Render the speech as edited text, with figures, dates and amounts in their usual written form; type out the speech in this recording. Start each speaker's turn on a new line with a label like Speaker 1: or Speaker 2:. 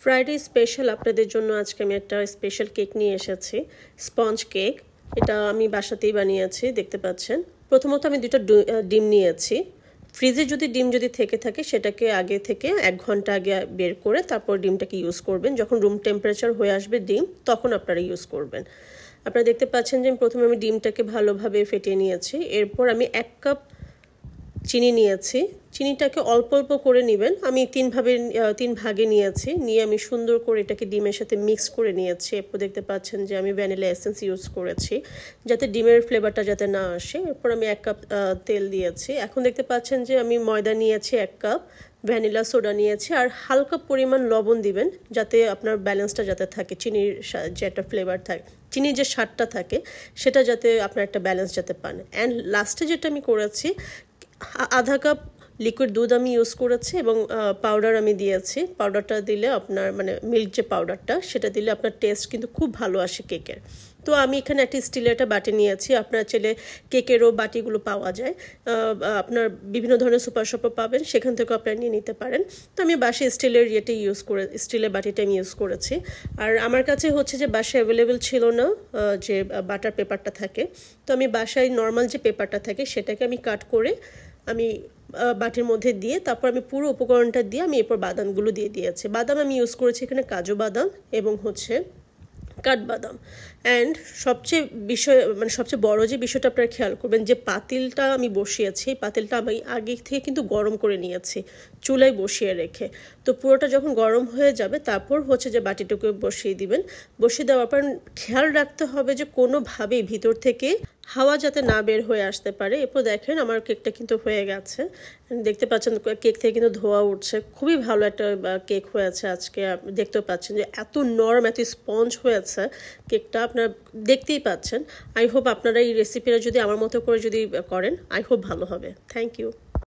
Speaker 1: Friday special আপনাদের জন্য আজকে আমি একটা স্পেশাল কেক নিয়ে এসেছি, স্পঞ্জ কেক। এটা আমি বাসাতেই বানিয়েছি, দেখতে পাচ্ছেন। প্রথমত আমি দুটো ডিম নিয়েছি। ফ্রিজে যদি ডিম থেকে থাকে সেটাকে আগে থেকে 1 ঘন্টা আগে বের করে তারপর ডিমটাকে ইউজ করবেন। যখন রুম টেম্পারেচার হয়ে আসবে ডিম, তখন আপনারা ইউজ করবেন। আপনারা দেখতে পাচ্ছেন যে প্রথমে আমি ডিমটাকে ভালোভাবে ফেটিয়ে নিয়েছি। এরপর আমি 1 কাপ চিনি নিয়েছি। চিনিটাকে অল্প অল্প করে নেবেন। আমি 3 ভাগে নিয়েছি, নিয়ে আমি সুন্দর করে এটাকে ডিমের সাথে মিক্স করে নিয়েছি। এরপর দেখতে পাচ্ছেন যে আমি ভ্যানিলা এসেন্স ইউজ করেছি যাতে ডিমের ফ্লেভারটা যাতে না আসে। এরপর আমি 1 কাপ তেল দিয়েছি। এখন দেখতে পাচ্ছেন যে আমি ময়দা নিয়েছি 1 কাপ, ভ্যানিলা সোডা নিয়েছি, আর হালকা পরিমাণ লবণ দিবেন যাতে আপনার ব্যালেন্সটা যাতে থাকে, চিনির যে একটা ফ্লেভার থাকে, চিনির যে স্বাদটা থাকে সেটা যাতে আপনার একটা ব্যালেন্স যাতে পান। অ্যান্ড লাস্টে যেটা আমি করেছি, আধা কাপ লিকুইড দুধ আমি ইউজ করেছি এবং পাউডার আমি দিয়েছি। পাউডারটা দিলে আপনার মানে মিল্ক যে পাউডারটা, সেটা দিলে আপনার টেস্ট কিন্তু খুব ভালো আসে কেকের। তো আমি এখানে একটা স্টিলের একটা বাটি নিয়েছি। আপনার চাইলে কেকেরও বাটিগুলো পাওয়া যায়, আপনার বিভিন্ন ধরনের সুপার শপে পাবেন, সেখান থেকেও আপনারা নিয়ে নিতে পারেন। তো আমি বাসায় স্টিলের বাটিটা আমি ইউজ করেছি। আর আমার কাছে হচ্ছে যে বাসায় অ্যাভেলেবেল ছিল না যে বাটার পেপারটা থাকে, তো আমি বাসায় নর্মাল যে পেপারটা থাকে সেটাকে আমি কাট করে আমি বাটির মধ্যে দিয়ে তারপর আমি পুরো উপকরণটা দিয়ে আমি এরপর বাদামগুলো দিয়ে দিয়েছি। বাদাম আমি ইউজ করেছি এখানে কাজু বাদাম এবং হচ্ছে কাঠবাদাম। অ্যান্ড সবচেয়ে বড় যে বিষয়টা আপনারা খেয়াল করবেন, যে পাতিলটা আমি বসিয়েছি, পাতিলটা আমি আগে থেকে কিন্তু গরম করে নিয়েছি চুলায় বসিয়ে রেখে। তো পুরোটা যখন গরম হয়ে যাবে তারপর হচ্ছে যে বাটিটুকু বসিয়ে দিবেন। বসিয়ে দেওয়ার পর খেয়াল রাখতে হবে যে কোনোভাবেই ভিতর থেকে হাওয়া যাতে না বের হয়ে আসতে পারে। এরপর দেখেন আমার কেকটা কিন্তু হয়ে গেছে, দেখতে পাচ্ছেন কেক থেকে কিন্তু ধোঁয়া উঠছে। খুবই ভালো একটা কেক হয়েছে আজকে। দেখতেও পাচ্ছেন যে এত নরম, এত স্পঞ্জ হয়েছে কেকটা, আপনারা দেখতেই পাচ্ছেন। আই হোপ আপনারা এই রেসিপিটা যদি আমার মতো করে যদি করেন, আই হোপ ভালো হবে। Thank you.